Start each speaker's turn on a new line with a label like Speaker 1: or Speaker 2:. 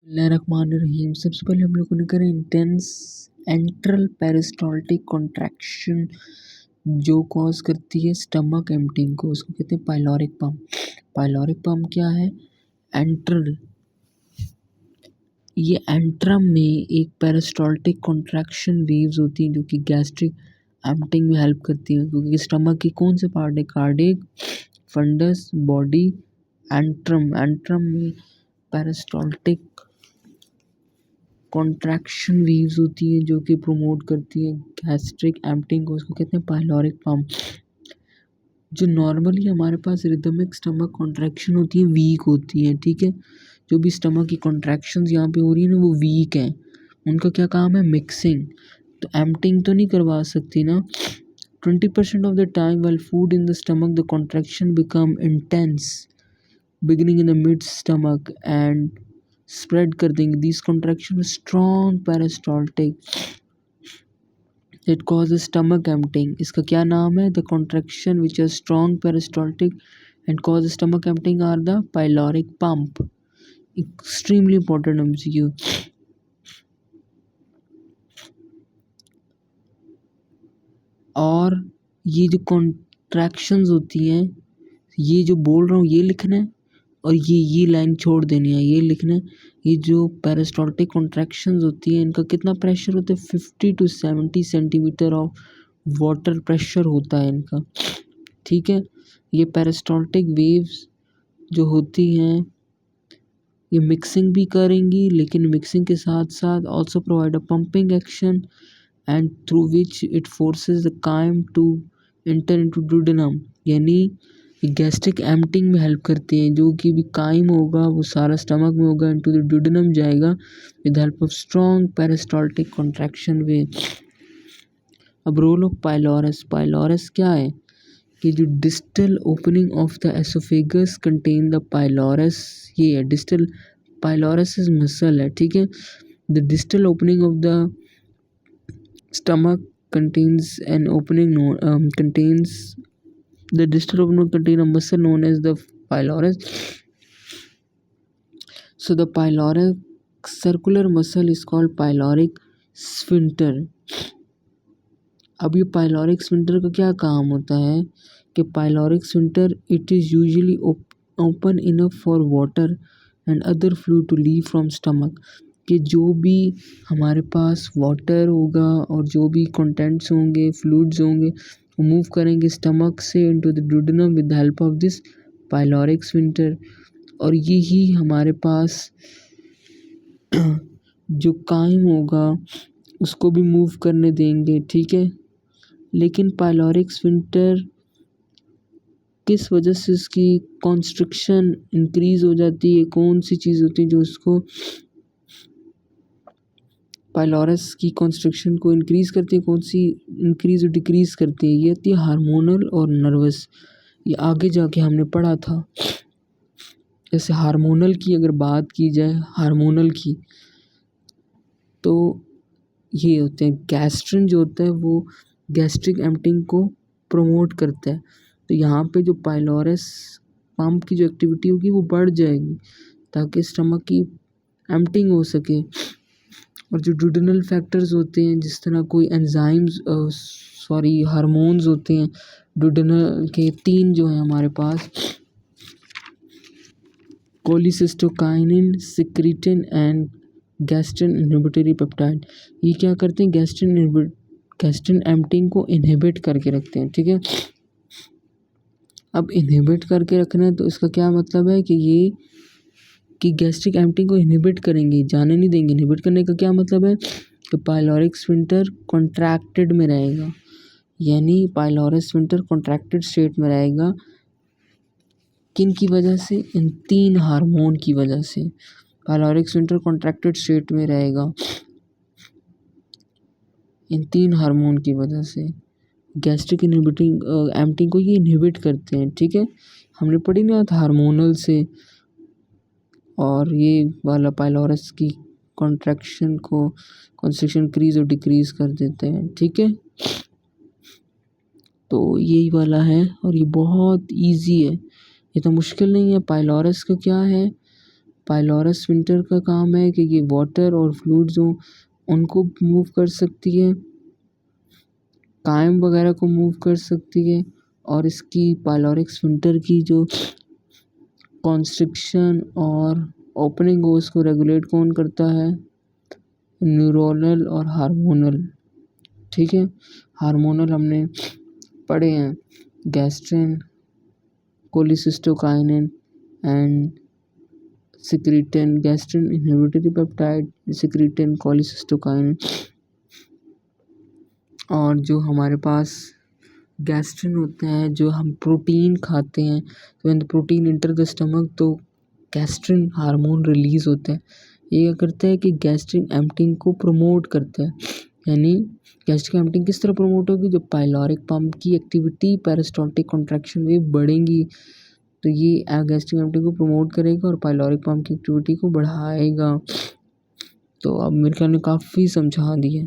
Speaker 1: बिस्मिल्लाहिर्रहमानिर्रहीम। सबसे पहले हम लोगों ने करें इंटेंस एंट्रल पेरिस्टाल्टिक कॉन्ट्रैक्शन जो कॉज करती है स्टमक एम्प्टिंग को, उसको कहते हैं पाइलोरिक पम्प। पाइलोरिक पम्प क्या है? एंट्रल, ये एंट्रम में एक पेरिस्टाल्टिक कॉन्ट्रैक्शन वेव्स होती हैं जो कि गैस्ट्रिक एम्प्टिंग में हेल्प करती हैं, क्योंकि स्टमक के कौन से पार्ट है? Cardiac, fundus, body, antrum. Antrum में पेरिस्टाल्टिक कॉन्ट्रैक्शन वेव्स होती हैं जो कि प्रमोट करती है गैस्ट्रिक एम्प्टिंग को, उसको कहते हैं पाइलोरिक पम्प। जो नॉर्मली हमारे पास रिदमिक स्टमक कॉन्ट्रैक्शन होती है वीक होती है, ठीक है। जो भी स्टमक की कॉन्ट्रैक्शंस यहाँ पे हो रही है ना वो वीक हैं, उनका क्या काम है? मिक्सिंग। तो एम्प्टिंग तो नहीं करवा सकती ना। 20% of the time while food in the stomach the contraction become intense beginning in the mid stomach and spread कर देंगे। These contractions strong peristaltic that causes stomach emptying। इसका क्या नाम है? The contraction which are strong peristaltic and cause stomach emptying are the pyloric pump। Extremely important MCQ। और ये जो contractions होती हैं, ये जो बोल रहा हूँ ये लिखना है, और ये लाइन छोड़ देनी है, ये लिखना है। ये जो पेरिस्टाल्टिक कॉन्ट्रैक्शंस होती है इनका कितना प्रेशर होता है? 50 to 70 centimetre of water pressure होता है इनका, ठीक है। ये पेरिस्टाल्टिक वेव्स जो होती हैं ये मिक्सिंग भी करेंगी, लेकिन मिक्सिंग के साथ साथ also provide a pumping action and through which it forces the chyme to enter into duodenum, यानी गैस्ट्रिक एम्प्टिंग में हेल्प करते हैं। जो कि भी काइम होगा वो सारा स्टमक में होगा, इनटू द डुडेनम जाएगा with help of strong peristaltic contraction वे। अब रोल ऑफ पाइलोरस। पाइलोरस क्या है? कि जो distal opening of the oesophagus contain the pylorus, ये है डिस्टल। पाइलोरस इज मसल है, ठीक है। The distal opening of the stomach contains an opening contains the distal opening contain a muscle known as the pylorus. So the pyloric circular muscle is called pyloric sphincter। अब ये pyloric sphincter का क्या काम होता है? कि pyloric sphincter it is usually open enough for water and other fluid to leave from stomach. कि जो भी हमारे पास वाटर होगा और जो भी कंटेंट्स होंगे, फ्लूइड्स होंगे, वो मूव करेंगे स्टमक से into the duodenum with the help of this pyloric sphincter. और यही हमारे पास जो काइम होगा उसको भी मूव करने देंगे, ठीक है। लेकिन पाइलोरिक स्फिंक्टर किस वजह से इसकी कॉन्स्ट्रिक्शन इंक्रीज हो जाती है? कौन सी चीज़ होती है जो उसको पाइलोरस की कॉन्स्ट्रिक्शन को इंक्रीज करती है? कौन सी इंक्रीज और डिक्रीज करती है? ये होती है हार्मोनल और नर्वस। ये आगे जाके हमने पढ़ा था। जैसे हार्मोनल की अगर बात की जाए, हार्मोनल की, तो ये होते हैं गैस्ट्रिन जो होता है वो गैस्ट्रिक एम्प्टिंग को प्रमोट करता है। तो यहाँ पे जो पाइलोरस पंप की जो एक्टिविटी होगी वो बढ़ जाएगी ताकि स्टमक की एम्प्टिंग हो सके। और जो डुडेनल फैक्टर्स होते हैं, जिस तरह कोई एंजाइम्स हार्मोन्स होते हैं डुडेनल के, 3 जो हैं हमारे पास, cholecystokinin, secretin and gastrin inhibitory peptide. ये क्या करते हैं? गैस्ट्रिन एम्प्टिंग को इनहिबिट करके रखते हैं, ठीक है। अब इनहिबिट करके रखना है तो इसका क्या मतलब है? कि गैस्ट्रिक एम्प्टिंग को इनहिबिट करेंगे, जाने नहीं देंगे। इनहिबिट करने का क्या मतलब है? कि पाइलोरिक स्फिंक्टर कॉन्ट्रैक्टेड में रहेगा, यानी पाइलोरिक स्फिंक्टर कॉन्ट्रैक्टेड स्टेट में रहेगा। किन की वजह से? इन 3 हार्मोन की वजह से पाइलोरिक स्फिंक्टर कॉन्ट्रैक्टेड स्टेट में रहेगा, इन 3 हार्मोन की वजह से। गैस्ट्रिक इनहिबिटिंग एम्प्टिंग को ये इनहिबिट करते हैं, ठीक है। हमने पढ़ी ना था हार्मोनल से, और ये वाला पाइलोरस की कॉन्ट्रैक्शन को कॉन्स्ट्रिक्शन इंक्रीज और डिक्रीज कर देते हैं, ठीक है। तो यही वाला है और ये बहुत इजी है, ये तो मुश्किल नहीं है। पाइलोरस का क्या है? पाइलोरस स्फिंक्टर का काम है कि ये वाटर और फ्लूइड जो उनको मूव कर सकती है, कायम वगैरह को मूव कर सकती है। और इसकी पाइलोरिक स्फिंक्टर की जो कॉन्स्ट्रिक्शन और ओपनिंग हो उसको रेगुलेट कौन करता है? न्यूरोनल और हार्मोनल। ठीक है, हार्मोनल हमने पढ़े हैं, gastrin, cholecystokinin and secretin, gastrin inhibitory peptide, secretin, cholecystokinin. और जो हमारे पास गैस्ट्रिन होते हैं, जो हम प्रोटीन खाते हैं, तो when the protein enter the stomach तो गैस्ट्रिन हार्मोन रिलीज होते हैं। ये क्या करता है कि गैस्ट्रिक एम्पटिंग को प्रमोट करता है। यानी गैस्ट्रिक एम्पटिंग किस तरह प्रमोट होगी? जब पाइलोरिक पंप की एक्टिविटी, पेरिस्टाल्टिक कॉन्ट्रैक्शन वेव बढ़ेंगी तो ये गैस्ट्रिक एम्पटिंग को प्रमोट करेगा और पाइलोरिक पंप की एक्टिविटी को बढ़ाएगा। तो अब मेरे ख्याल में काफ़ी समझा दिया।